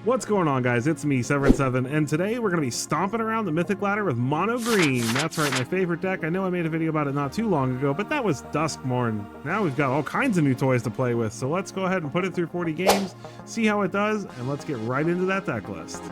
What's going on, guys? It's me, Severin7, and today we're going to be stomping around the Mythic Ladder with Mono Green. That's right, my favorite deck. I know I made a video about it not too long ago, but that was Duskmorn. Now we've got all kinds of new toys to play with, so let's go ahead and put it through 40 games, see how it does, and let's get right into that deck list.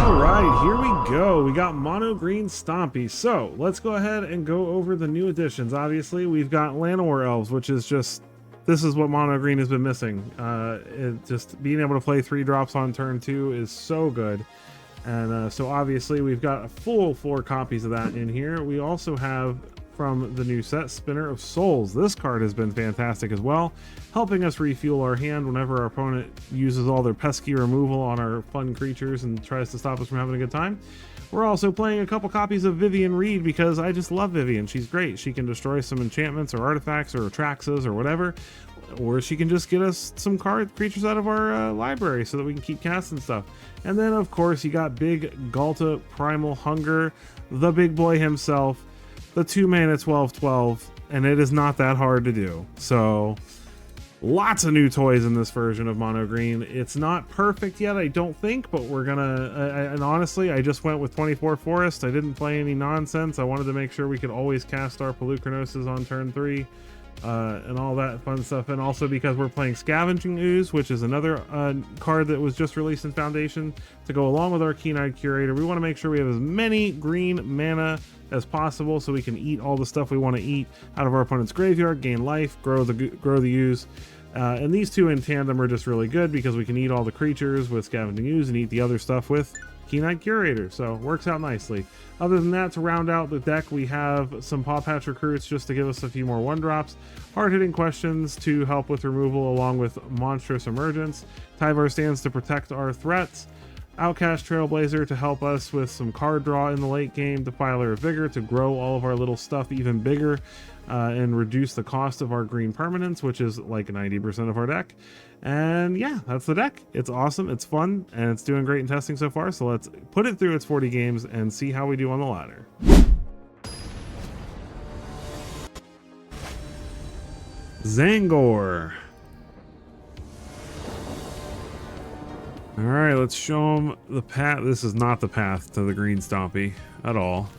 Alright, here we go. We got Mono Green Stompy. So, let's go ahead and go over the new additions. Obviously, we've got Llanowar Elves, which is just... this is what Mono Green has been missing. Just being able to play 3 drops on turn 2 is so good. And so obviously, we've got a full 4 copies of that in here. We also have, from the new set, Spinner of Souls. This card has been fantastic as well, helping us refuel our hand whenever our opponent uses all their pesky removal on our fun creatures and tries to stop us from having a good time. We're also playing a couple copies of Vivian Reed because I just love Vivian. She's great. She can destroy some enchantments or artifacts or Atraxas or whatever, or she can just get us some creatures out of our library so that we can keep casting stuff. And then, of course, you got Big Galta Primal Hunger, the big boy himself, the 2-mana 12/12, and it is not that hard to do. So lots of new toys in this version of Mono Green. It's not perfect yet, I don't think, but we're gonna and honestly, I just went with 24 Forest. I didn't play any nonsense. I wanted to make sure we could always cast our Pelucranoses on turn 3 and all that fun stuff. And also because we're playing Scavenging Ooze, which is another card that was just released in Foundation to go along with our Keen-Eyed Curator. We want to make sure we have as many green mana as possible so we can eat all the stuff we want to eat out of our opponent's graveyard, gain life, grow the ooze. And these two in tandem are just really good because we can eat all the creatures with Scavenging Ooze and eat the other stuff with Keen-Eyed Curator, so it works out nicely. Other than that, to round out the deck, we have some Paw Patch Recruits just to give us a few more 1-drops, hard-hitting questions to help with removal along with Monstrous Emergence, Tyvar Stands to protect our threats, Outcast Trailblazer to help us with some card draw in the late game, Defiler of Vigor to grow all of our little stuff even bigger and reduce the cost of our green permanents, which is like 90% of our deck. And yeah, that's the deck. It's awesome, it's fun, and it's doing great in testing so far, so let's put it through its 40 games and see how we do on the ladder. Zangor. Alright, let's show them the path. This is not the path to the green Stompy at all.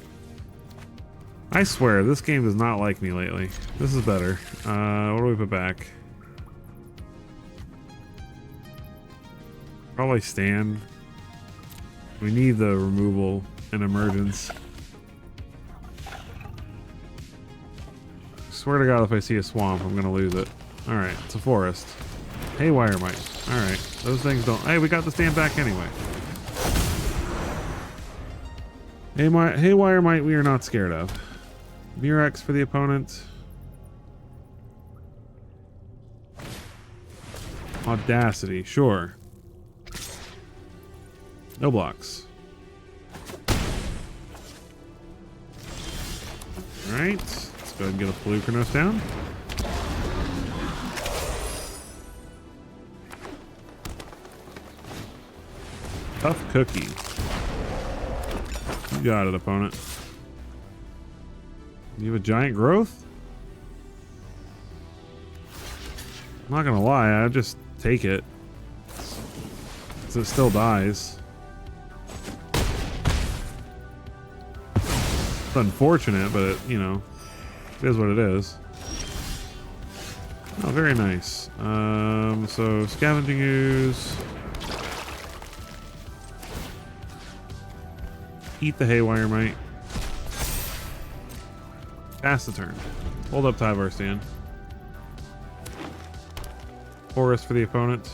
I swear, this game does not like me lately. This is better. What do we put back? Probably Stand. We need the removal and emergence. Swear to God, if I see a swamp, I'm gonna lose it. Alright, it's a forest. Haywire Mite. Alright, those things don't... Hey, we got the Stand back anyway. Haywire Mite we are not scared of. Murex for the opponent. Audacity, sure. No blocks. Alright, let's go ahead and get a Pelucranos down. Tough cookie. You got it, opponent. You have a giant growth? I'm not gonna lie, I just take it. So it still dies. It's unfortunate, but it, you know, it is what it is. Oh, very nice. So Scavenging Ooze. Eat the Haywire Mite. Pass the turn. Hold up Tyvar Stand. Forest for the opponent.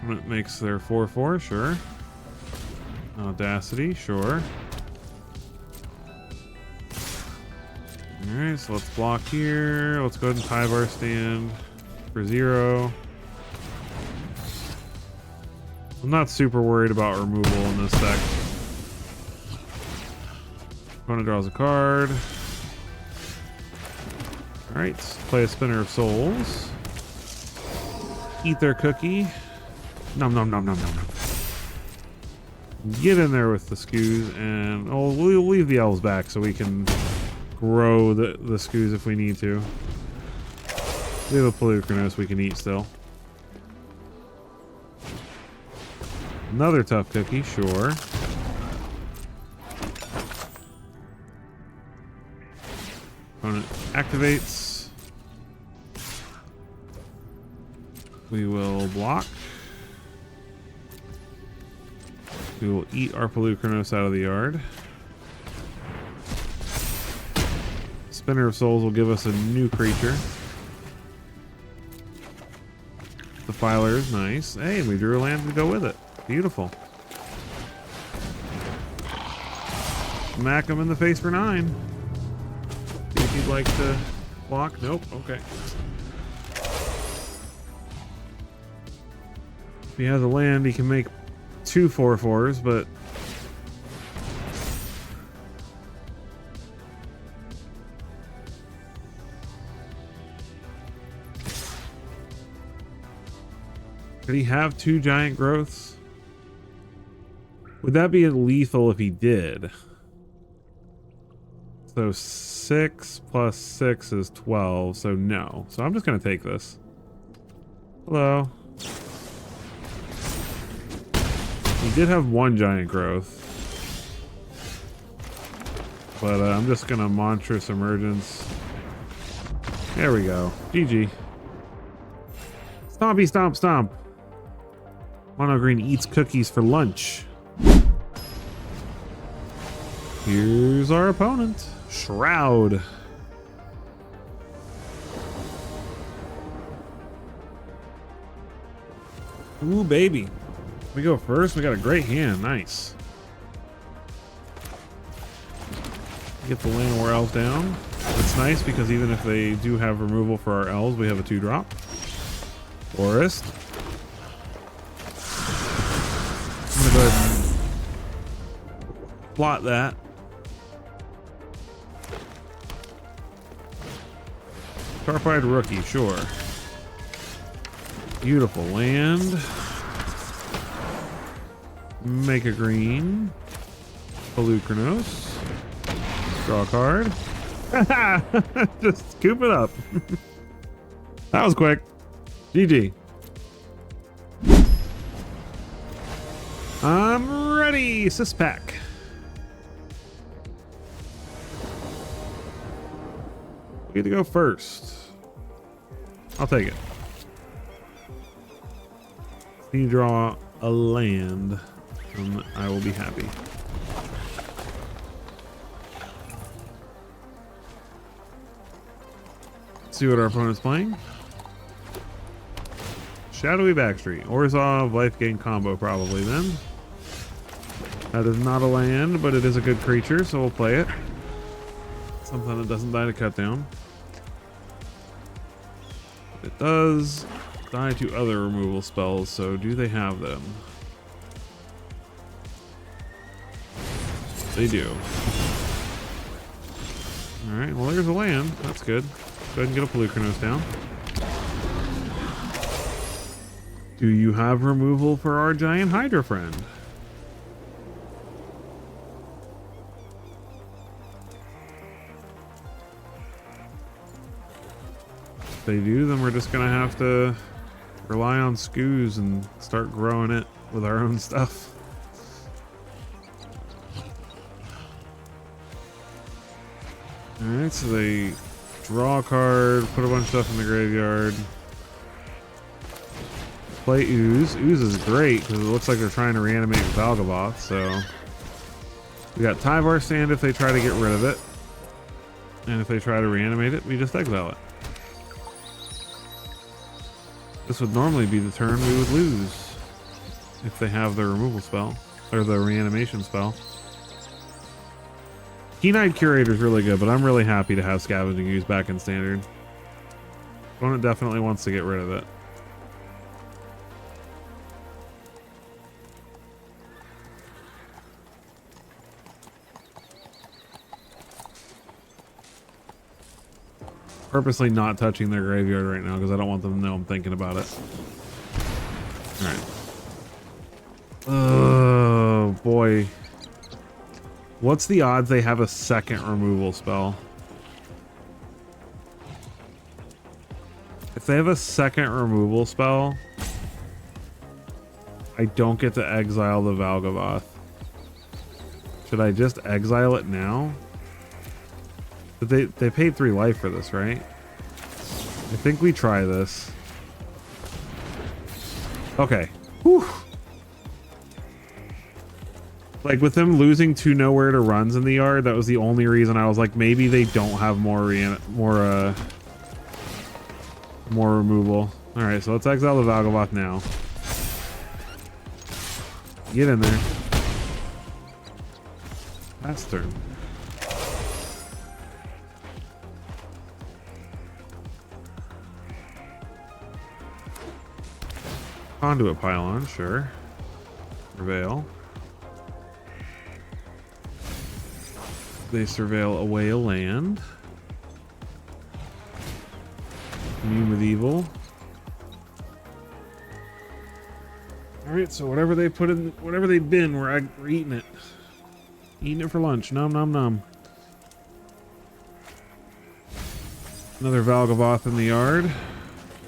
Opponent makes their 4/4, sure. Audacity, sure. Alright, so let's block here. Let's go ahead and Tyvar Stand for 0. I'm not super worried about removal in this deck. Opponent draws a card. Alright, play a Spinner of Souls. Eat their cookie. Nom nom nom nom nom nom. Get in there with the scoos, and oh, we'll leave the elves back so we can grow the scoos if we need to. We have a Pelucranos we can eat still. Another tough cookie, sure. Opponent activates. We will block. We will eat our Pelucranos out of the yard. Spinner of Souls will give us a new creature. The Filer is nice. Hey, and we drew a land to go with it. Beautiful. Smack him in the face for 9. See if he'd like to block. Nope. Okay. If he has a land, he can make 2 4/4s, but could he have 2 giant growths? Would that be lethal if he did? So 6 plus 6 is 12, so no. So I'm just gonna take this. Hello. He did have 1 giant growth. But I'm just gonna Monstrous Emergence. There we go. GG. Stompy stomp stomp. Mono green eats cookies for lunch. Here's our opponent. Shroud. Ooh, baby. We go first. We got a great hand. Nice. Get the Llanowar elves down. It's nice because even if they do have removal for our elves, we have a 2-drop. Forest. I'm gonna go ahead and plot that. Sharp-eyed Rookie, sure. Beautiful land. Make a green. Pelucranos. Draw a card. Just scoop it up. That was quick. GG. I'm ready. Syspack. We get to go first. I'll take it. Can you draw a land? And I will be happy. Let's see what our opponent's playing. Shadowy Backstreet. Orzhov life gain combo probably then. That is not a land, but it is a good creature, so we'll play it. Something that doesn't die to cut down. It does die to other removal spells, so do they have them? They do. Alright, well there's a land. That's good. Go ahead and get a Pelucranos down. Do you have removal for our giant Hydra friend? If they do, then we're just gonna have to rely on scoos and start growing it with our own stuff. Alright, so they draw a card, put a bunch of stuff in the graveyard. Play Ooze. Ooze is great because it looks like they're trying to reanimate Valgaboth, so we got Tyvar Stand if they try to get rid of it. And if they try to reanimate it, we just exile it. This would normally be the turn we would lose if they have their removal spell, or the reanimation spell. Keen-Eyed Curator is really good, but I'm really happy to have Scavenging Ooze back in Standard. Opponent definitely wants to get rid of it. Purposely not touching their graveyard right now because I don't want them to know I'm thinking about it. Alright. Oh boy. boy. What's the odds they have a second removal spell? If they have a second removal spell, I don't get to exile the Valgavoth. Should I just exile it now? But they paid 3 life for this, right? I think we try this. Okay. Whew. Like with them losing 2 nowhere to runs in the yard, that was the only reason I was like, maybe they don't have more removal. All right, so let's exile the Valgavoth now. Get in there. Last turn. Conduit pylon, sure. Surveil. They surveil away a land. Immune with evil. Alright, so whatever they put in, whatever they bin, we're eating it. Eating it for lunch. Nom nom nom. Another Valgavoth in the yard.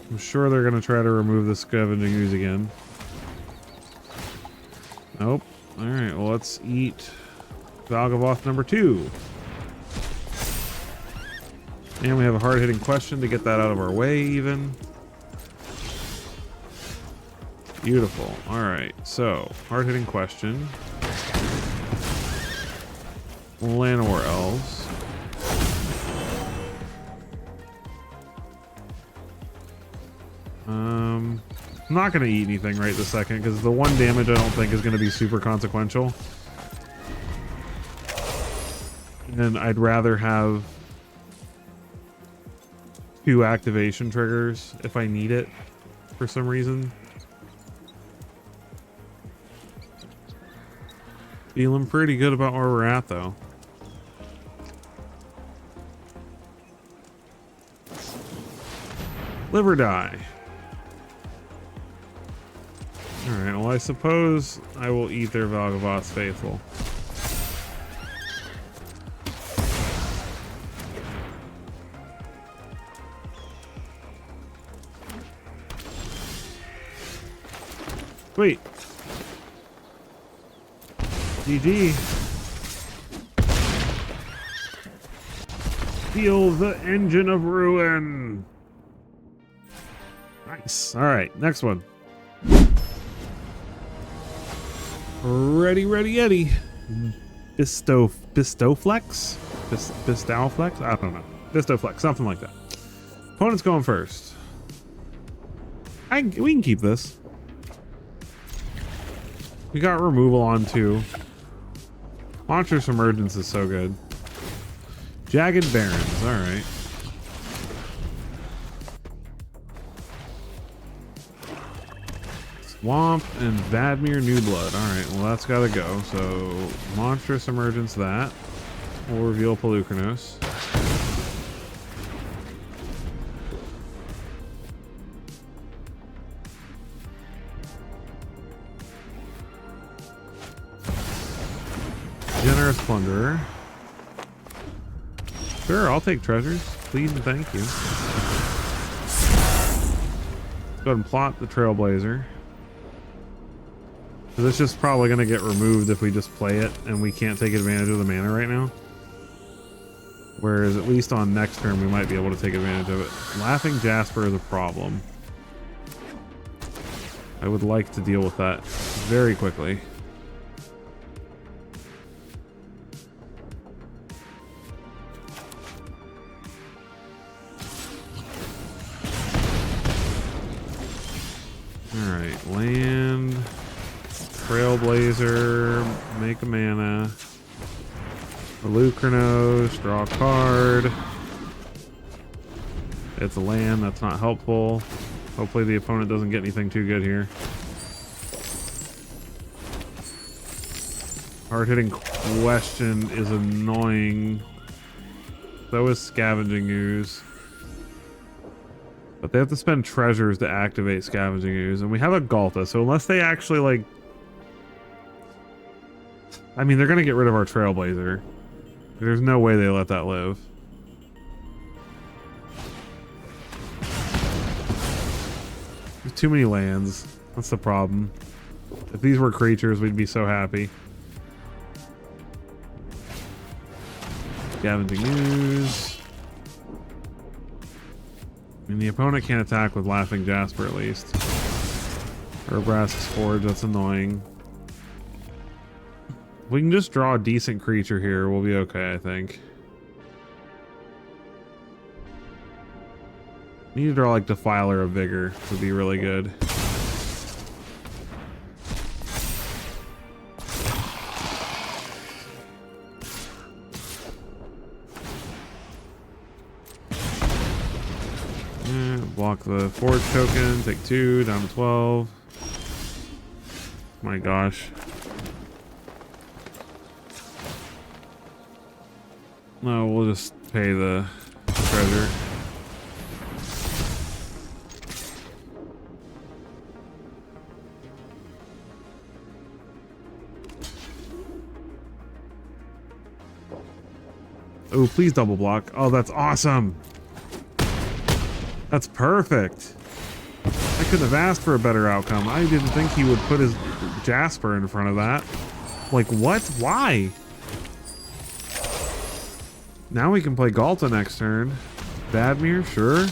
I'm sure they're going to try to remove the Scavenging Ooze again. Nope. Alright, well let's eat Valgavoth number 2. And we have a hard-hitting question to get that out of our way even. Beautiful. Alright, so hard-hitting question. Llanowar Elves. I'm not going to eat anything right this second because the 1 damage I don't think is going to be super consequential. And I'd rather have 2 activation triggers if I need it for some reason. Feeling pretty good about where we're at though. Live or die. Alright, well I suppose I will eat their Valgavoth's faithful. Wait. GG. Feel the engine of ruin. Nice. Alright, next one. Ready, ready, Eddie. Bistowflex? Bistowflex? I don't know. Bistowflex, something like that. Opponent's going first. We can keep this. We got removal on 2. Monstrous Emergence is so good. Jagged Barrens, alright. Swamp and Vadmir New Blood. Alright, well that's gotta go. So, Monstrous Emergence that. We'll reveal Pelucranos. Generous Plunderer. Sure, I'll take treasures. Please and thank you. Go ahead and plot the Trailblazer. So this is probably going to get removed if we just play it and we can't take advantage of the mana right now. Whereas at least on next turn we might be able to take advantage of it. Laughing Jasper is a problem. I would like to deal with that very quickly. Alright, land, Trailblazer, make a mana, Pelucranos, draw a card. It's a land, that's not helpful. Hopefully the opponent doesn't get anything too good here. Hard-hitting question is annoying. So is Scavenging Ooze. But they have to spend treasures to activate Scavenging Ooze, and we have a Galta, so unless they actually, like... I mean, they're going to get rid of our Trailblazer. There's no way they let that live. There's too many lands. That's the problem. If these were creatures, we'd be so happy. Scavenging Ooze. I mean, the opponent can't attack with Laughing Jasper at least. Or Brass's Forge, that's annoying. If we can just draw a decent creature here, we'll be okay, I think. Need to draw like Defiler of Vigor would be really good. Block the Forge token, take 2, down to 12. My gosh. No, we'll just pay the treasure. Oh, please double block. Oh, that's awesome. That's perfect. I couldn't have asked for a better outcome. I didn't think he would put his Jasper in front of that. Like, what? Why? Now we can play Galta next turn. Badmir, sure.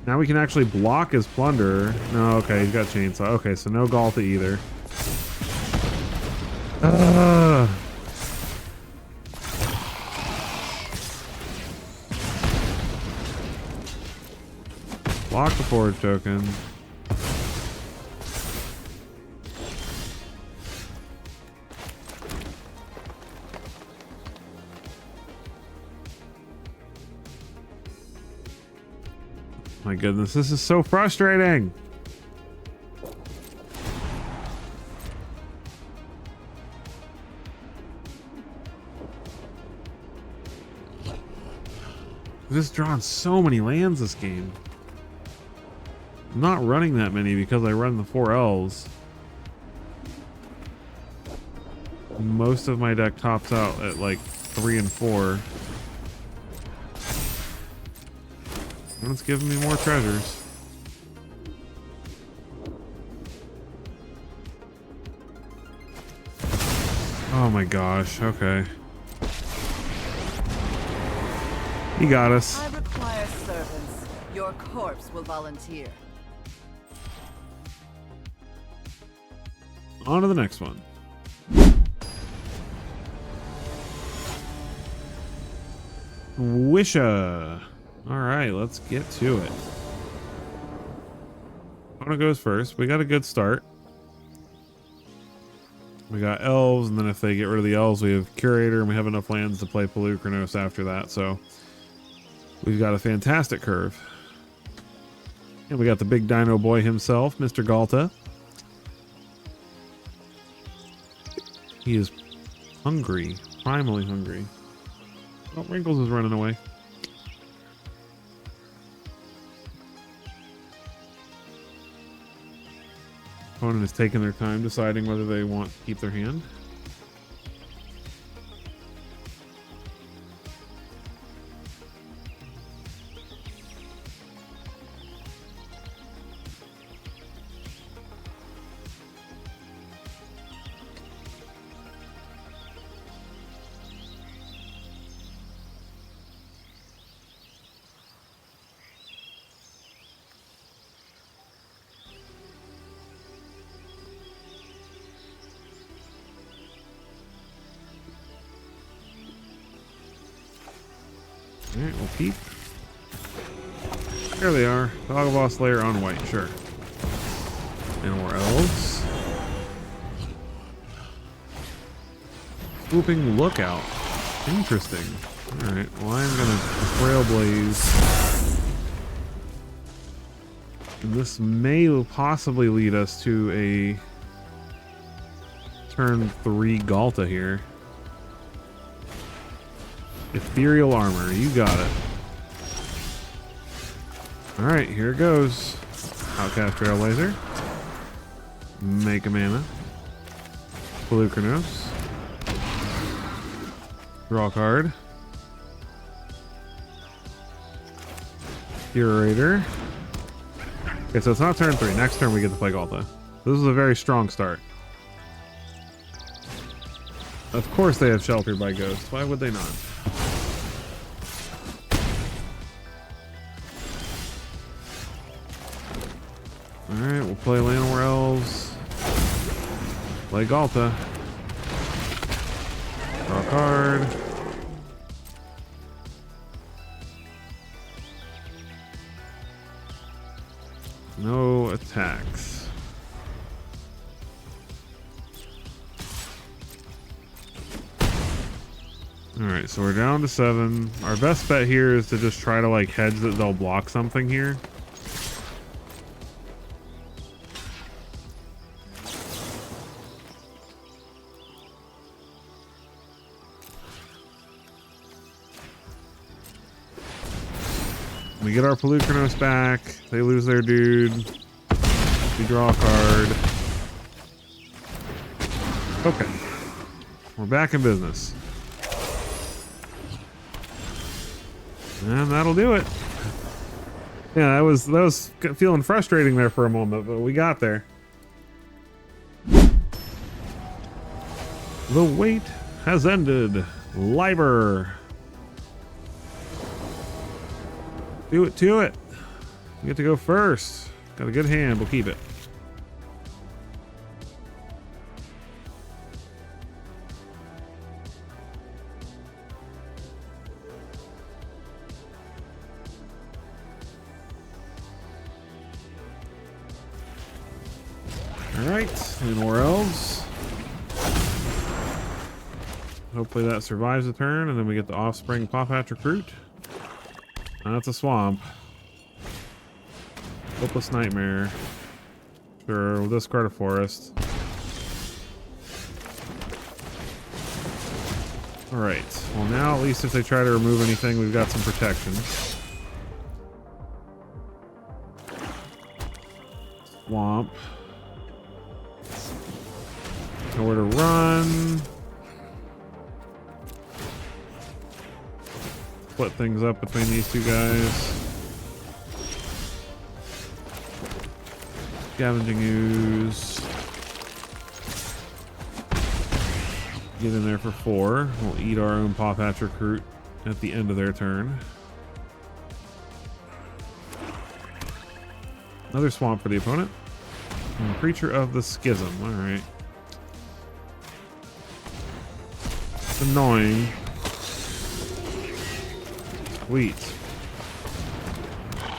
Now we can actually block his Plunder. No, okay, he's got Chainsaw. Okay, so no Galta either. Block the Forge token. My goodness, this is so frustrating. I've just drawn so many lands this game. I'm not running that many because I run the 4 elves. Most of my deck tops out at like 3 and 4. It's giving me more treasures. Oh my gosh, okay. He got us. I require servants. Your corpse will volunteer. On to the next one. Wisha. All right, let's get to it. Opponent goes first. We got a good start. We got elves, and then if they get rid of the elves, we have Curator, and we have enough lands to play Pelukrinos after that. So we've got a fantastic curve. And we got the big dino boy himself, Mr. Galta. He is hungry, primally hungry. Oh, Wrinkles is running away. Opponent is taking their time deciding whether they want to keep their hand. Alright, we'll peek. There they are. Dogboss Slayer on white, sure. And more elves. Swooping Lookout. Interesting. Alright, well I'm gonna Trailblaze. And this may possibly lead us to a turn 3 Galta here. Ethereal Armor, you got it. Alright, here it goes. Outcast Trailblazer. Make a mana. Pelucranos. Draw a card. Curator. Okay, so it's not turn 3. Next turn we get to play Galta. This is a very strong start. Of course they have Shelter by Ghost. Why would they not? Alright, we'll play Llanowar Elves. Play Galta. Draw a card. No attacks. Alright, so we're down to 7. Our best bet here is to just try to like hedge that they'll block something here. We get our Pelucranos back. They lose their dude. We draw a card. Okay. We're back in business. And that'll do it. Yeah, that was feeling frustrating there for a moment, but we got there. The wait has ended. Liber. Do it to it. You get to go first. Got a good hand. We'll keep it. All right. Any more elves? Hopefully that survives the turn, and then we get the Offspring Pawpatch Recruit. That's a swamp. Hopeless Nightmare. Sure, we'll discard a forest. Alright. Well, now at least if they try to remove anything, we've got some protection. Swamp. Nowhere to run. Split things up between these two guys. Scavenging Ooze. Get in there for 4. We'll eat our own Pawpatch Recruit at the end of their turn. Another swamp for the opponent. And Creature of the Schism. Alright. It's annoying. Sweet.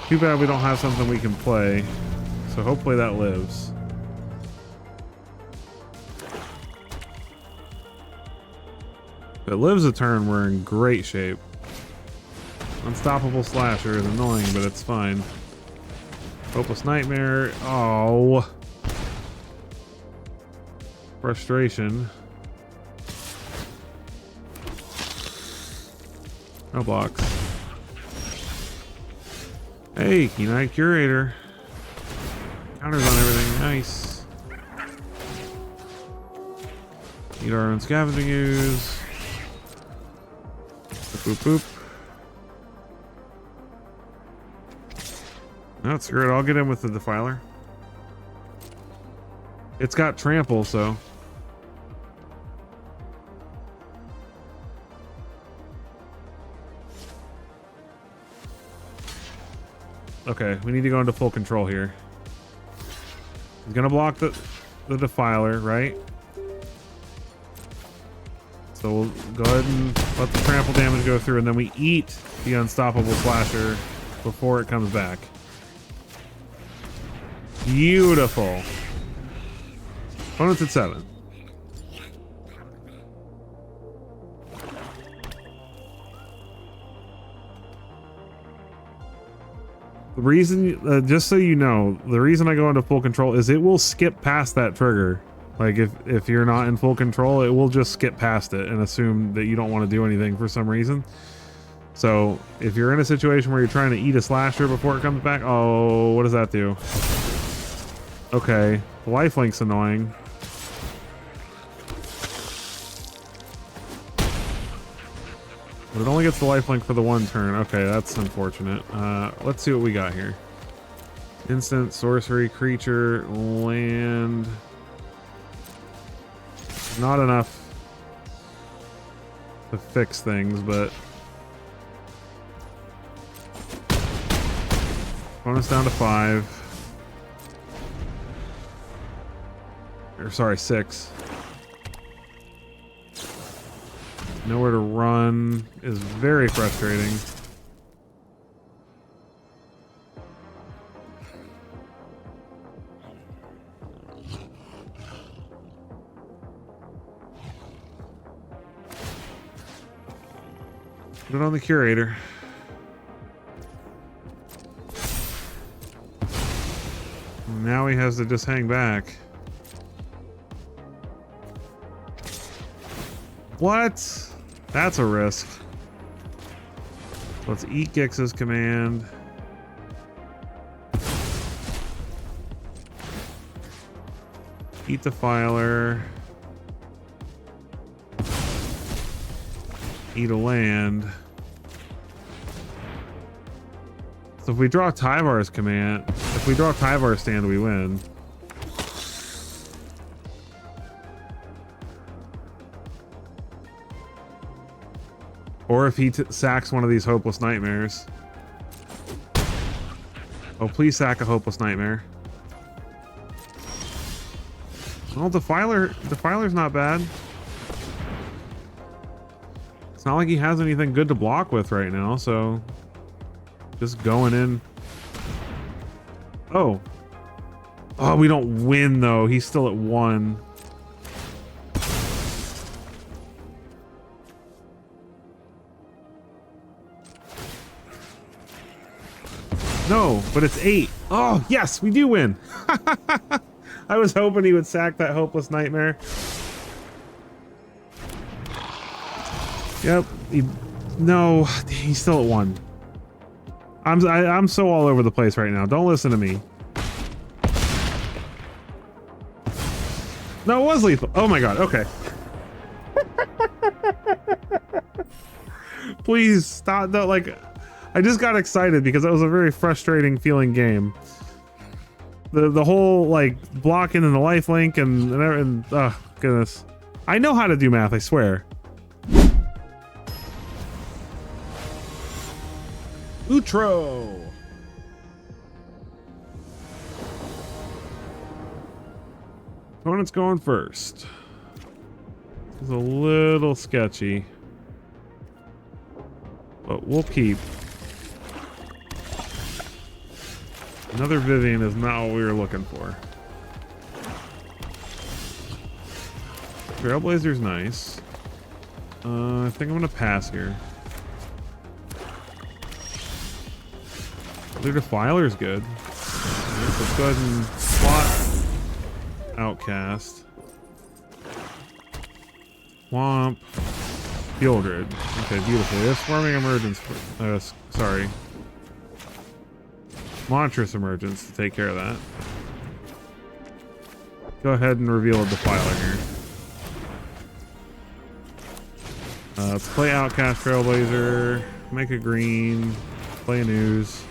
Too bad we don't have something we can play. So hopefully that lives. If it lives a turn, we're in great shape. Unstoppable Slasher is annoying, but it's fine. Hopeless Nightmare. Oh. Frustration. No blocks. Hey, Keen-Eyed Curator. Counters on everything. Nice. Eat our own Scavenging Ooze. Boop, boop, boop. No, screw it. I'll get in with the Defiler. It's got Trample, so. Okay, we need to go into full control here. He's gonna block the Defiler, right? So we'll go ahead and let the trample damage go through, and then we eat the Unstoppable Slasher before it comes back. Beautiful. Opponent's at 7. The reason, just so you know, the reason I go into full control is it will skip past that trigger. Like if you're not in full control, it will just skip past it and assume that you don't want to do anything for some reason. So if you're in a situation where you're trying to eat a slasher before it comes back, oh, what does that do? Okay, The lifelink's annoying. But it only gets the lifelink for the one turn. Okay, that's unfortunate. Let's see what we got here. Instant, sorcery, creature, land. Not enough to fix things, but bonus down to 5. Or sorry, 6. Nowhere to run is very frustrating. Put it on the curator. Now he has to just hang back. What? That's a risk. Let's eat Gix's command. Eat the filer. Eat a land. So if we draw Tyvar's command, if we draw Tyvar's stand, we win. Or if he sacks one of these Hopeless Nightmares. Oh, please sack a Hopeless Nightmare. Well, the filer's not bad. It's not like he has anything good to block with right now, so just going in. Oh. Oh, we don't win though. He's still at 1. No, but it's 8. Oh, yes, we do win. I was hoping he would sack that Hopeless Nightmare. Yep. No, he's still at 1. I'm so all over the place right now. Don't listen to me. No, it was lethal. Oh my god. Okay. Please stop. Don't, like, I just got excited because that was a very frustrating feeling game. The whole like blocking and the lifelink and oh goodness. I know how to do math, I swear. Outro. Opponent's going first. It's a little sketchy, but we'll keep. Another Vivian is not what we were looking for. Trailblazer's nice. I think I'm gonna pass here. The Defiler's good. Let's go ahead and slot Outcast. Swamp. Field Grid. Okay, beautiful. There's Swarming Emergence. Sorry. Monstrous Emergence to take care of that. Go ahead and reveal a Defiler here. Let's play Outcast Trailblazer. Make a green. Play an ooze.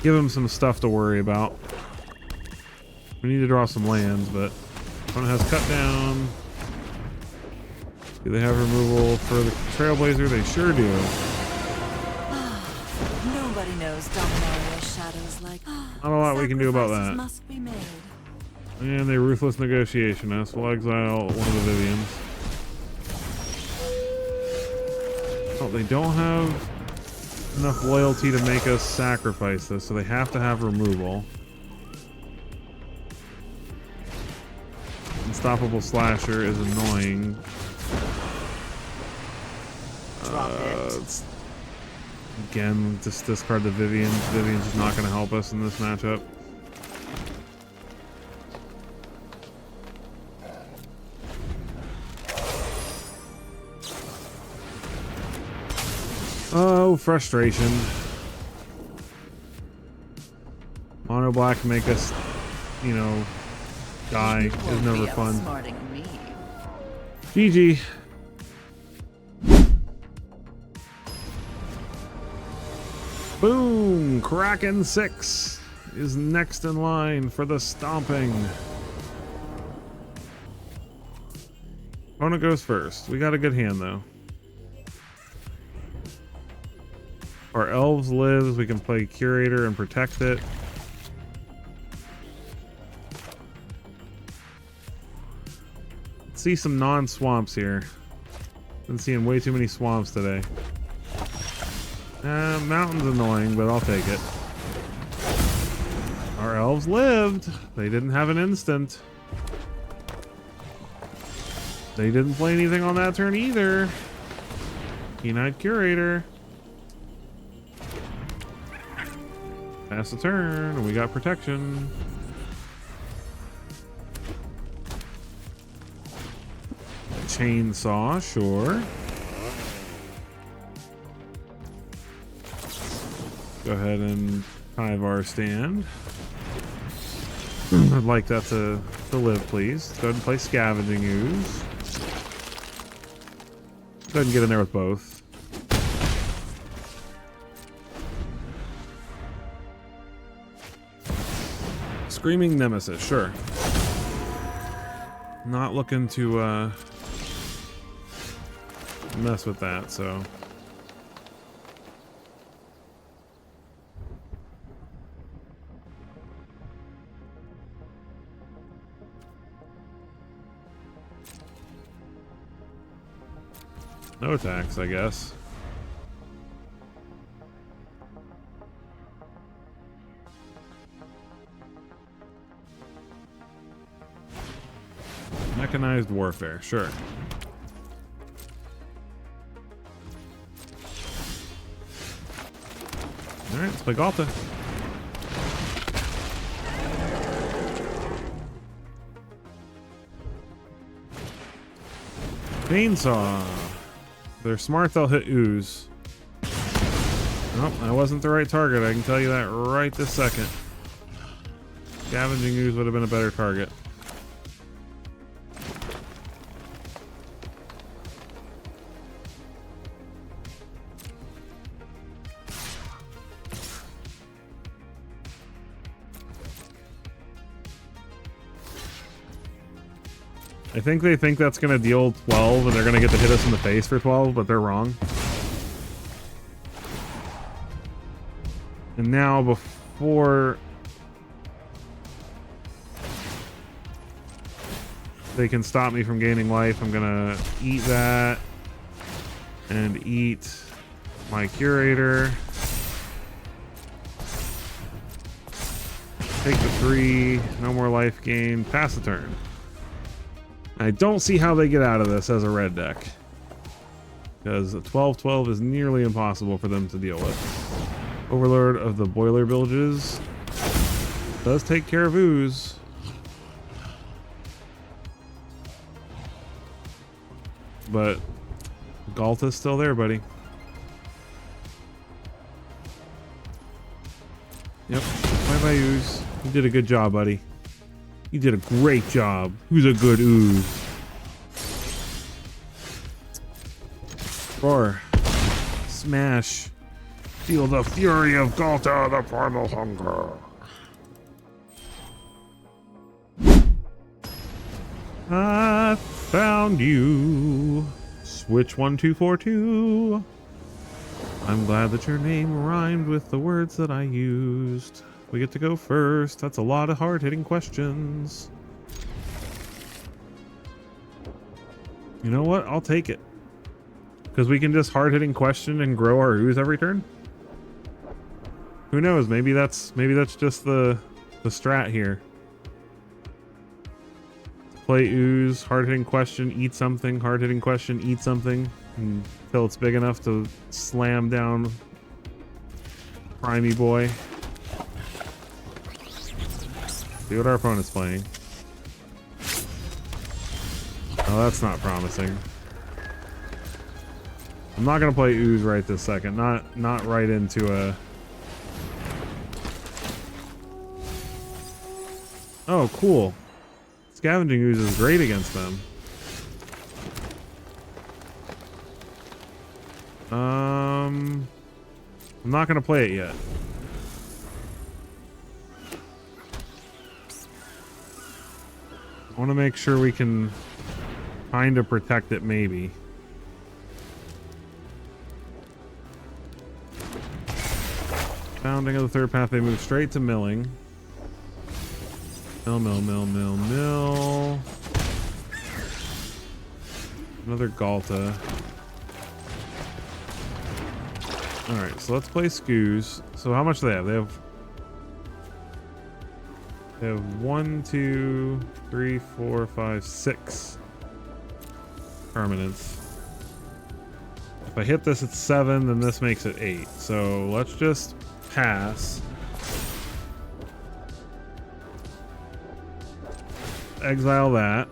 Give him some stuff to worry about. We need to draw some lands, but opponent has cut down. Do they have removal for the Trailblazer? They sure do. Nobody knows Dominaria's shadows like. Not a lot we can do about that. Must be made. And they Ruthless Negotiation us. We'll exile one of the Vivians. Oh, they don't have enough loyalty to make us sacrifice this, so they have to have removal. Unstoppable Slasher is annoying. Again, just discard the Vivian. Vivian's just not going to help us in this matchup. Oh, frustration. Mono black make us you know, guy You is won't never be fun. outsmarting me. GG. Boom! Kraken 6 is next in line for the stomping. Opponent goes first. We got a good hand though. Our elves lives. We can play Curator and protect it. Let's see some non-swamps here. Been seeing way too many swamps today. Mountain's annoying, but I'll take it. Our elves lived. They didn't have an instant. They didn't play anything on that turn either. Keen-eyed Curator. Pass the turn, and we got protection. Chainsaw, sure. Go ahead and hive our stand. I'd like that to live, please. Go ahead and play Scavenging Ooze. Go ahead and get in there with both. Screaming Nemesis, sure. Not looking to mess with that, so. No attacks, I guess. Mechanized warfare, sure. Alright, let's play Galta. Chainsaw. If they're smart, they'll hit Ooze. Nope, that wasn't the right target. I can tell you that right this second. Scavenging Ooze would have been a better target. I think they think that's going to deal 12 and they're going to get to hit us in the face for 12, but they're wrong. And now before they can stop me from gaining life, I'm going to eat that and eat my Curator. Take the 3, no more life gain, pass the turn. I don't see how they get out of this as a red deck, because a 12-12 is nearly impossible for them to deal with. Overlord of the Boiler Villages does take care of Ooze. But Galta's still there, buddy. Yep, bye-bye Ooze. You did a good job, buddy. You did a great job. Who's a good Ooze? Roar. Smash. Feel the fury of Galta, the primal hunger. I found you. Switch 1242. I'm glad that your name rhymed with the words that I used. We get to go first. That's a lot of hard-hitting questions. You know what? I'll take it. Because we can just hard-hitting question and grow our Ooze every turn. Who knows? Maybe that's just the strat here. Play Ooze, hard-hitting question, eat something, hard-hitting question, eat something, until it's big enough to slam down Primey Boy. See what our opponent's playing. Oh, that's not promising. I'm not gonna play Ooze right this second. Not right into a Oh, cool. Scavenging ooze is great against them. I'm not gonna play it yet. I want to make sure we can kind of protect it, maybe. Founding of the third path, they move straight to milling. Mill, mill, mill, mill, mill. Another Galta. Alright, so let's play Scoos. So how much do they have? They have 1, 2, 3, 4, 5, 6 permanents. If I hit this at 7, then this makes it 8. So let's just pass. Exile that.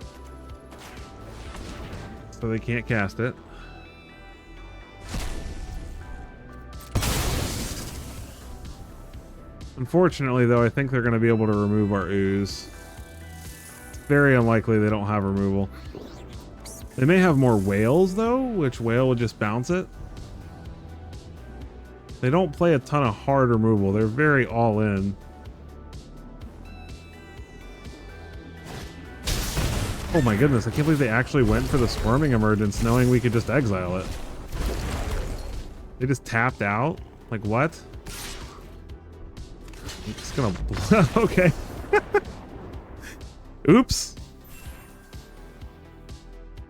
So they can't cast it. Unfortunately, though, I think they're going to be able to remove our ooze. It's very unlikely they don't have removal. They may have more whales, though, which whale would just bounce it. They don't play a ton of hard removal. They're very all in. Oh my goodness, I can't believe they actually went for the Squirming Emergence knowing we could just exile it. They just tapped out? Like, what? I'm just gonna... okay. Oops.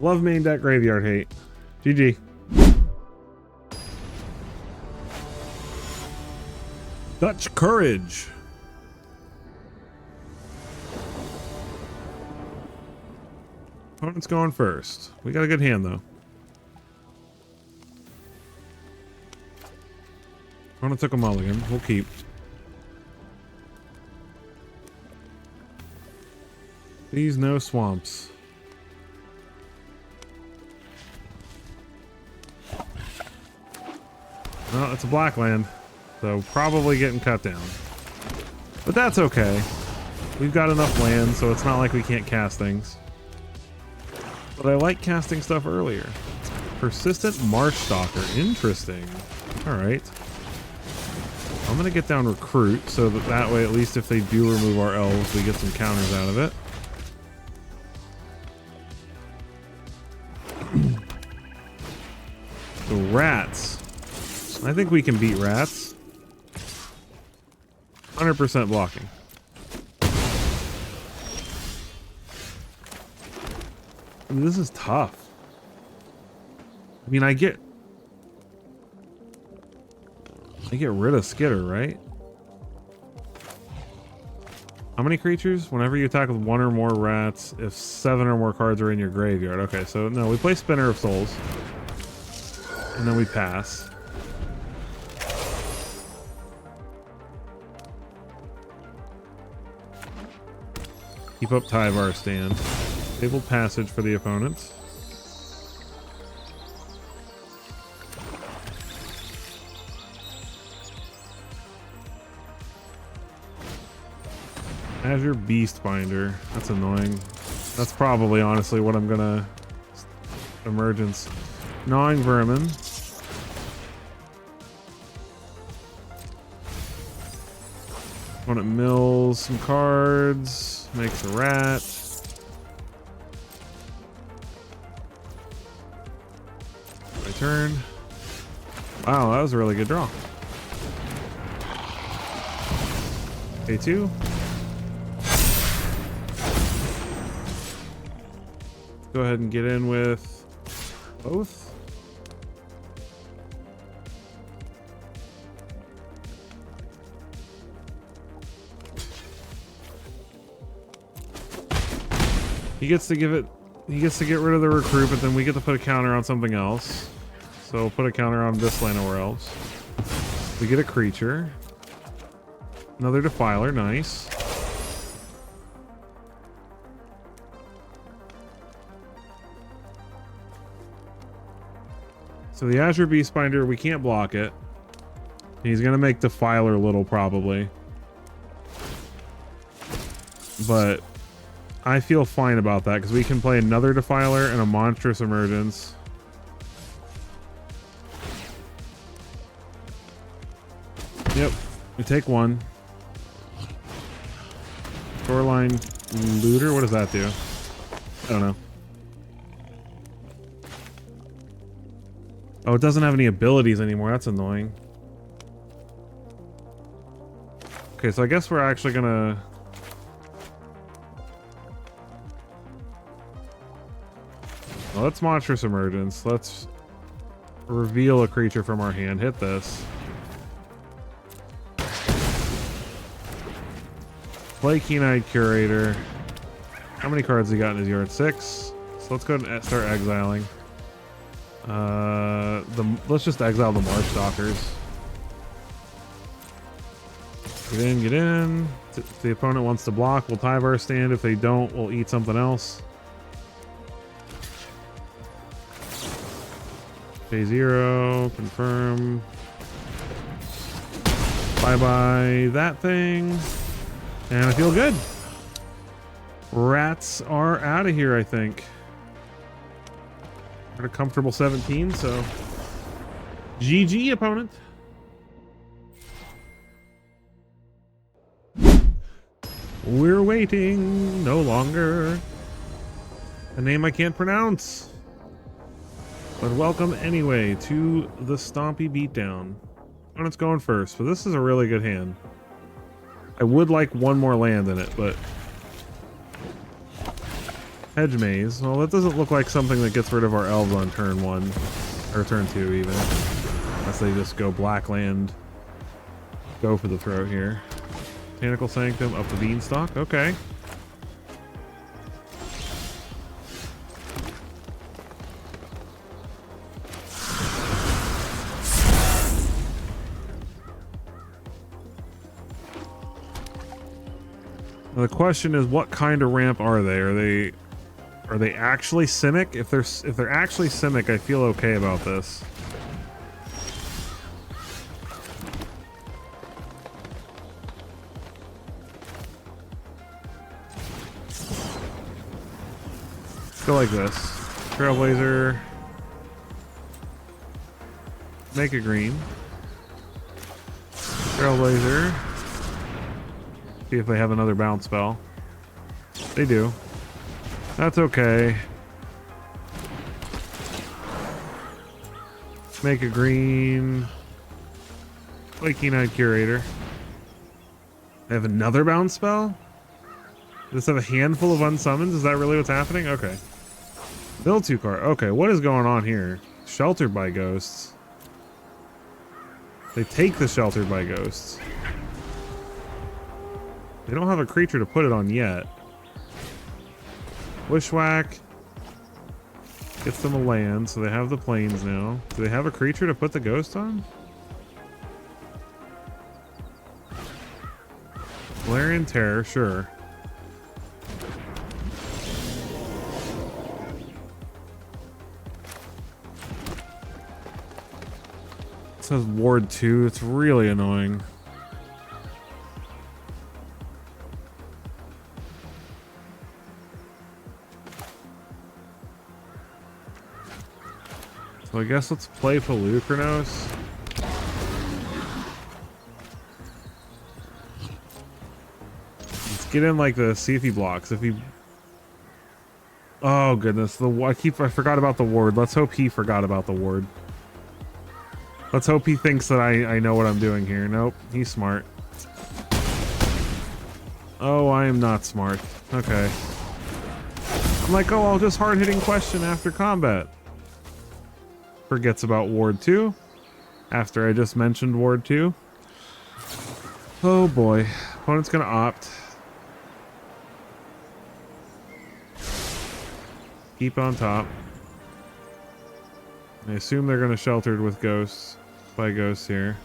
Love main deck graveyard hate. GG. Dutch Courage. Opponent's going first. We got a good hand, though. Opponent took a mulligan. We'll keep. Please, no swamps. Well, it's a black land, so probably getting cut down. But that's okay. We've got enough land, so it's not like we can't cast things. But I like casting stuff earlier. Persistent Marsh Stalker. Interesting. Alright. I'm going to get down Recruit, so that way, at least if they do remove our elves, we get some counters out of it. The rats. I think we can beat rats. 100% blocking. I mean, this is tough. I mean, I get rid of Skitter, right? How many creatures? Whenever you attack with 1 or more rats, if 7 or more cards are in your graveyard. Okay, so no, we play Spinner of Souls. And then we pass. Keep up Tyvar stand. Stable passage for the opponent. Azure Beastbinder. That's annoying. That's probably honestly what I'm gonna... Emergence. Gnawing Vermin. Opponent mills some cards. Makes a rat. My turn. Wow, that was a really good draw. A2. Go ahead and get in with both. He gets to give it, he gets to get rid of the Recruit, but then we get to put a counter on something else. So we'll put a counter on this Llanowar Elves. We get a creature. Another Defiler, nice. So the Azure Beastbinder, we can't block it. He's gonna make Defiler little, probably. but I feel fine about that because we can play another Defiler and a Monstrous Emergence. Yep, we take one. Shoreline Looter, what does that do? I don't know. Oh, it doesn't have any abilities anymore. That's annoying. Okay, so I guess we're actually gonna... Well, let's Monstrous Emergence. Let's reveal a creature from our hand. Hit this. Play Keen-Eyed Curator. How many cards he got in his yard? 6. So let's go and start exiling. Let's just exile the Marsh Stalkers. Get in, get in. If the opponent wants to block, we'll Tyvar stand. If they don't, we'll eat something else. Pay 0, confirm. Bye-bye that thing. And I feel good. Rats are out of here, I think. We're at a comfortable 17, so GG, opponent. We're waiting no longer. A name I can't pronounce. But welcome anyway to the Stompy Beatdown. Opponent's going first, but this is a really good hand. I would like one more land in it, but... Hedge Maze. Well, that doesn't look like something that gets rid of our elves on turn 1. Or turn 2, even. Unless they just go black land. Go for the throat here. Botanical Sanctum up the Beanstalk. Okay. Now the question is, what kind of ramp are they? Are they actually Simic? If they're actually Simic, I feel okay about this. Go like this. Trailblazer. Make a green. Trailblazer. See if they have another bounce spell. They do. That's okay. Make a green. Play Keen-Eyed Curator. They have another bounce spell? Does this have a handful of unsummons? Is that really what's happening? Okay. Build 2 card. Okay, what is going on here? Sheltered by Ghosts. They take the Sheltered by Ghosts. They don't have a creature to put it on yet. Wishwhack gets them a land, so they have the plains now. Do they have a creature to put the ghost on? Valerian Terror, sure. It says Ward 2. It's really annoying. So I guess let's play Felucranos. Let's get in like this, see if he blocks. If he... Oh goodness, I forgot about the ward. Let's hope he forgot about the ward. Let's hope he thinks that I know what I'm doing here. Nope, he's smart. Oh, I am not smart. Okay. I'm like, oh, I'll just hard-hitting question after combat. Forgets about Ward 2 after I just mentioned Ward 2. Oh boy. Opponent's gonna opt. Keep on top. I assume they're gonna sheltered with ghosts by ghosts here.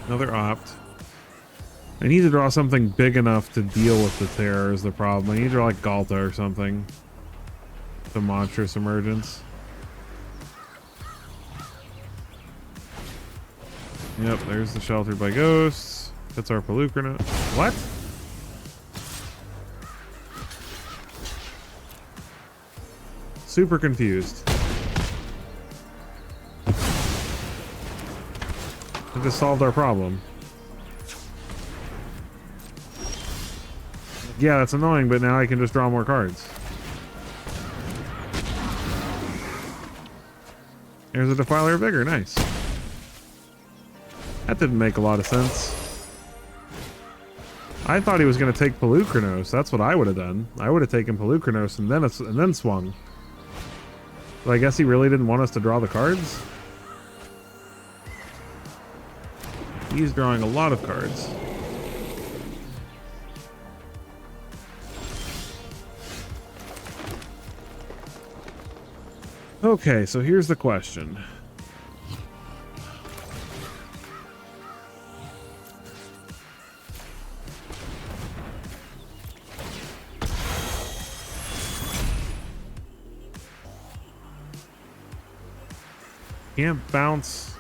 Another opt. I need to draw something big enough to deal with the terror is the problem. I need to draw like Galta or something. The Monstrous Emergence. Yep, there's the Sheltered by Ghosts. That's our Pelucrana. What? Super confused. It just solved our problem. Yeah, that's annoying, but now I can just draw more cards. There's a Defiler of Vigor, nice. That didn't make a lot of sense. I thought he was going to take Pelucranos. That's what I would have done. I would have taken Pelucranos and then swung. But I guess he really didn't want us to draw the cards. He's drawing a lot of cards. Okay, so here's the question. Can't bounce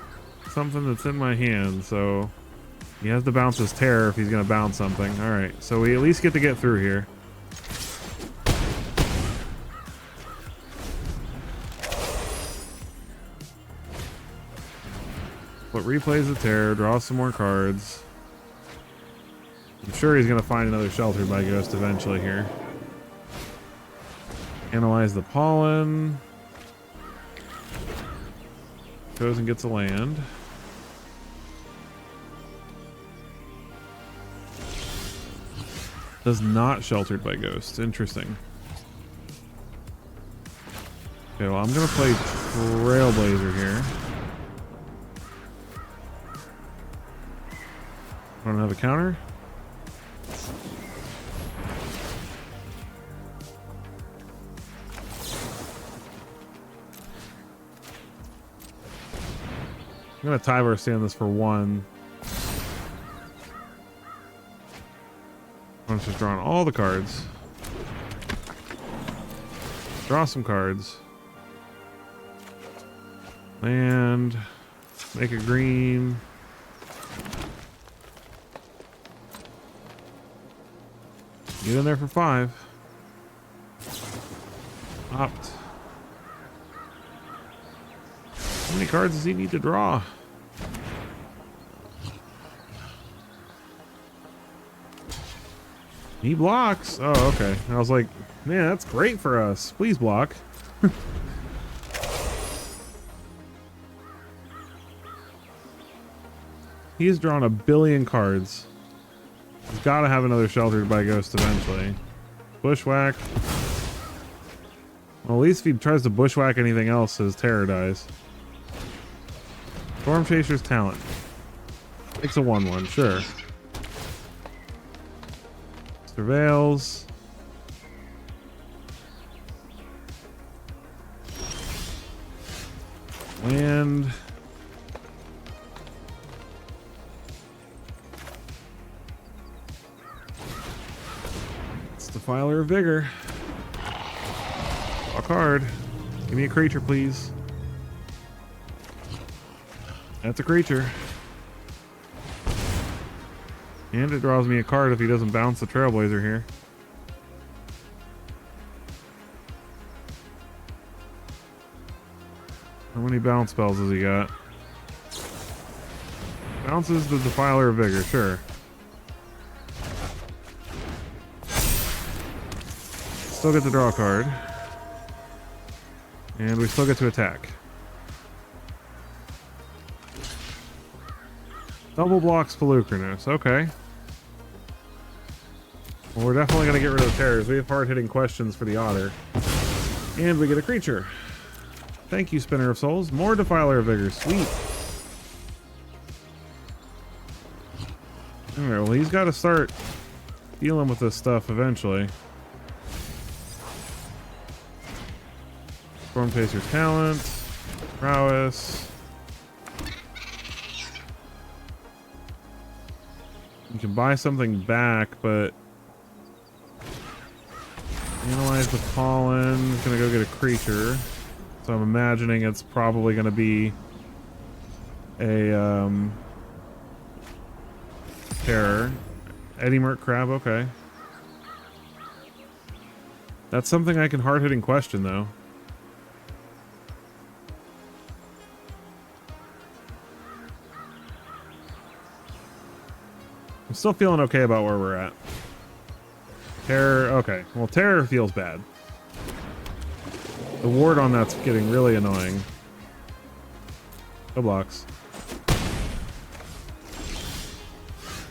something that's in my hand, so he has to bounce his terror if he's going to bounce something. Alright, so we at least get to get through here. But replays the terror, draws some more cards. I'm sure he's going to find another Sheltered by Ghost eventually here. Analyze the pollen. Goes and gets a land. Does not Sheltered by Ghosts. Interesting. Okay, well, I'm going to play Trailblazer here. I don't have a counter. I'm gonna Tyvar stand this for 1. I'm just drawing all the cards. Draw some cards. Land. Make a green. Get in there for 5. Opt. How many cards does he need to draw? He blocks. Oh, okay. I was like, man, that's great for us. Please block. He's drawn a billion cards. He's got to have another Sheltered by Ghost eventually. Bushwhack. Well, at least if he tries to bushwhack anything else, his terror dies. Storm Chaser's Talent. Makes a 1/1, sure. Surveils. Land. Defiler of Vigor. Draw a card. Give me a creature, please. That's a creature. And it draws me a card if he doesn't bounce the Trailblazer here. How many bounce spells has he got? Bounces the Defiler of Vigor, sure. Still get to draw a card. And we still get to attack. Double blocks Pelucranos, okay. Well, we're definitely going to get rid of the terrors. We have hard-hitting questions for the Otter. And we get a creature. Thank you, Spinner of Souls. More Defiler of Vigor, sweet. Alright, well, he's got to start dealing with this stuff eventually. Storm Chaser's Talent, Prowess. You can buy something back, but analyze the pollen. It's gonna go get a creature, so I'm imagining it's probably gonna be a Terror. Eddie Merc Crab, okay. That's something I can hard-hitting question, though. I'm still feeling okay about where we're at. Terror, okay. Well, Terror feels bad. The ward on that's getting really annoying. No blocks.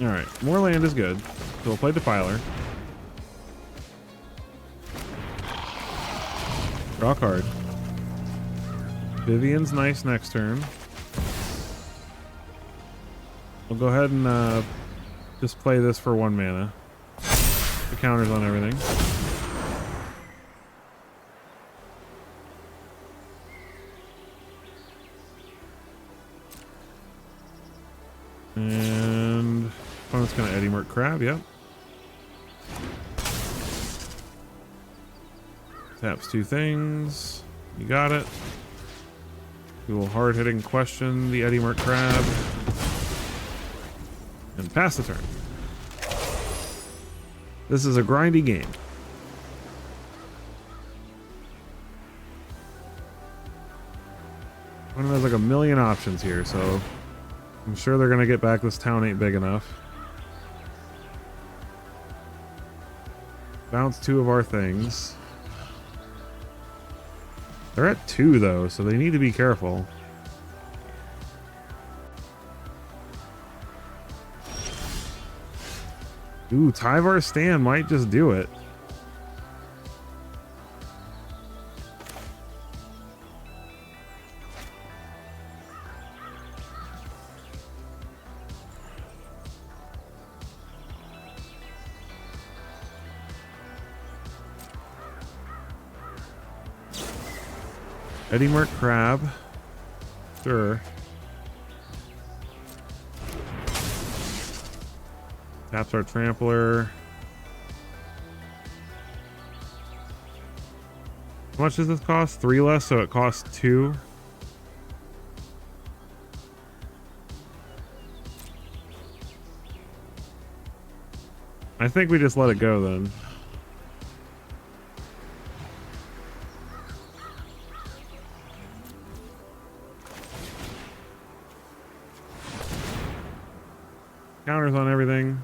Alright, more land is good. So we'll play Defiler. Draw a card. Vivian's nice next turn. We'll go ahead and just play this for 1 mana. The counters on everything. And opponent's gonna Eddie Merc Crab, yep. Taps 2 things. You got it. We will hard-hitting question the Eddie Merc Crab. And pass the turn. This is a grindy game. One has like a million options here, so I'm sure they're gonna get back. This town ain't big enough. Bounce 2 of our things. They're at 2 though, so they need to be careful. Ooh, Tyvar Stan might just do it. Eddie Merc Crab. Sure. Taps our Trampler. How much does this cost? 3 less, so it costs 2. I think we just let it go then. Counters on everything.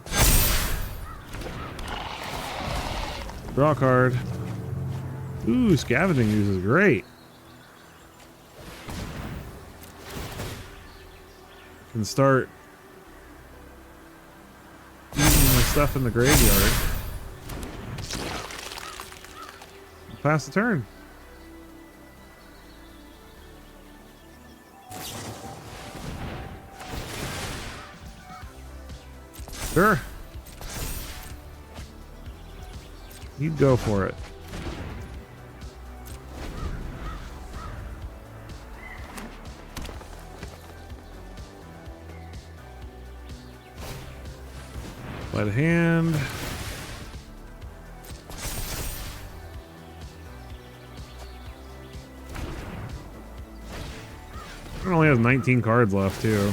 Draw a card. Ooh, Scavenging Ooze is great. Can start eating the stuff in the graveyard. Pass the turn. Sure. You'd go for it. Sleight of hand. It only has 19 cards left too.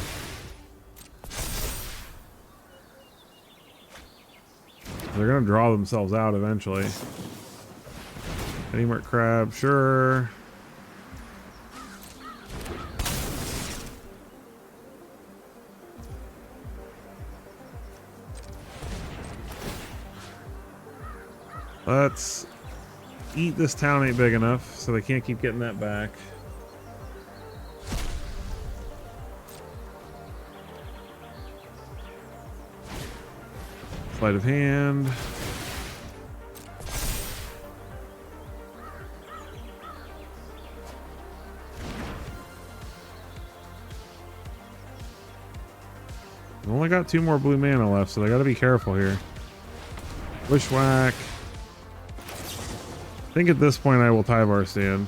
They're gonna draw themselves out eventually. Eddie Merc Crab, sure. Let's eat. This town ain't big enough, so they can't keep getting that back. Sleight of hand. We've only got 2 more blue mana left, so they gotta be careful here. Wishwhack. I think at this point I will Tyvar Stand.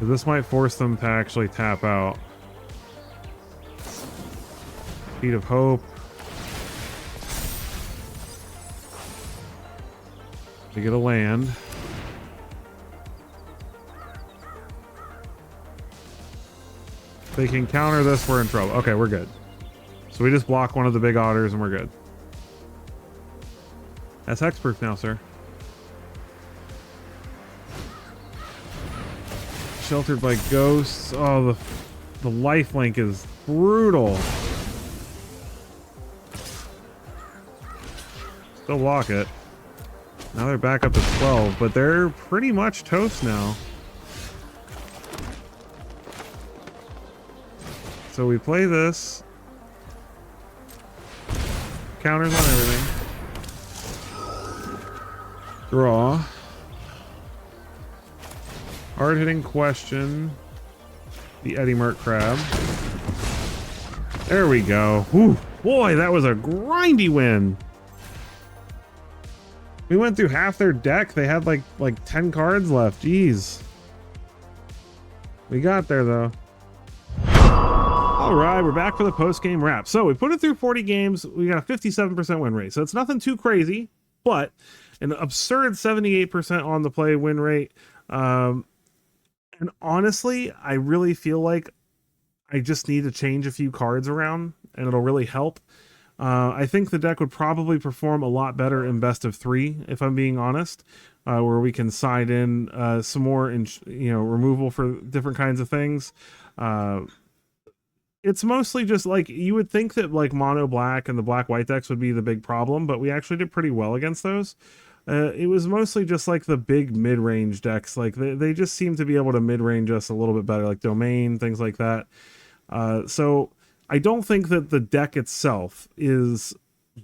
This might force them to actually tap out. Feet of Hope. They get a land. they can counter this, we're in trouble. Okay, we're good. So we just block one of the big otters and we're good. That's hexproof now, sir. Sheltered by ghosts. Oh, the lifelink is brutal. Still block it. Now they're back up to 12, but they're pretty much toast now. So we play this. Counters on everything. Draw. Hard hitting question. The Eddie Merc crab. There we go. Whew. Boy, that was a grindy win. We went through half their deck. They had like 10 cards left. Jeez. We got there though. All right, we're back for the post-game wrap. So we put it through 40 games. We got a 57% win rate. So it's nothing too crazy, but an absurd 78% on the play win rate. And honestly, I really feel like I just need to change a few cards around and it'll really help. I think the deck would probably perform a lot better in best of 3, if I'm being honest, where we can side in some more, removal for different kinds of things. It's mostly just like, you would think that like mono black and the black white decks would be the big problem, but we actually did pretty well against those. It was mostly just like the big mid-range decks. Like they just seem to be able to mid-range us a little bit better, like Domain, things like that. So I don't think that the deck itself is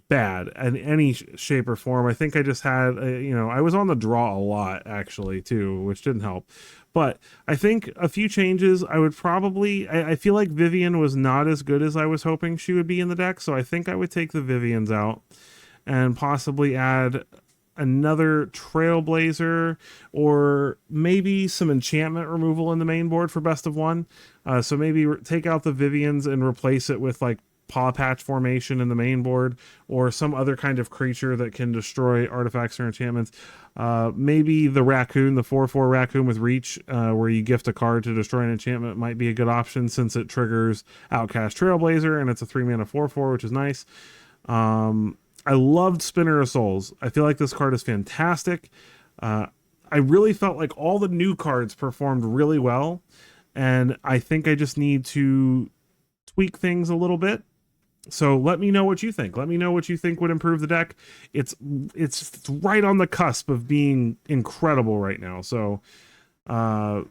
bad in any shape or form. I think I just had, I was on the draw a lot actually too, which didn't help. But I think a few changes, I would probably, I feel like Vivian was not as good as I was hoping she would be in the deck. So I think I would take the Vivians out and possibly add another Trailblazer or maybe some enchantment removal in the main board for best of 1. So maybe take out the Vivians and replace it with like Paw Patch formation in the main board or some other kind of creature that can destroy artifacts or enchantments. Maybe the raccoon, the 4/4 raccoon with reach, where you gift a card to destroy an enchantment, might be a good option since it triggers Outcast Trailblazer and it's a 3-mana 4/4, which is nice. I loved Spinner of Souls. I feel like this card is fantastic. I really felt like all the new cards performed really well, and I think I just need to tweak things a little bit. So let me know what you think. Let me know what you think would improve the deck. It's right on the cusp of being incredible right now. So I'm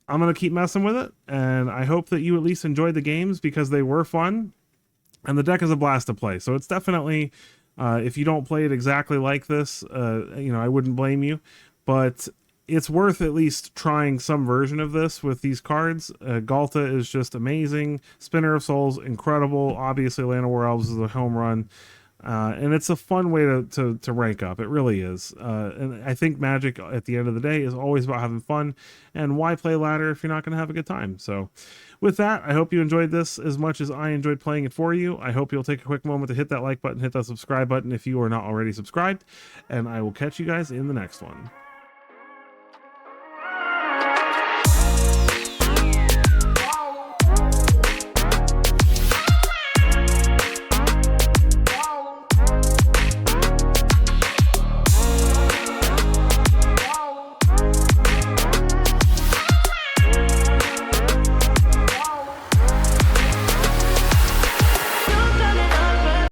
going to keep messing with it, and I hope that you at least enjoyed the games because they were fun, and the deck is a blast to play. So it's definitely, if you don't play it exactly like this, I wouldn't blame you, but it's worth at least trying some version of this with these cards. Galta is just amazing. Spinner of Souls, incredible. Obviously, Land of War Elves is a home run. And it's a fun way to rank up. It really is. And I think Magic, at the end of the day, is always about having fun. And why play ladder if you're not going to have a good time? So with that, I hope you enjoyed this as much as I enjoyed playing it for you. I hope you'll take a quick moment to hit that like button, hit that subscribe button if you are not already subscribed. And I will catch you guys in the next one.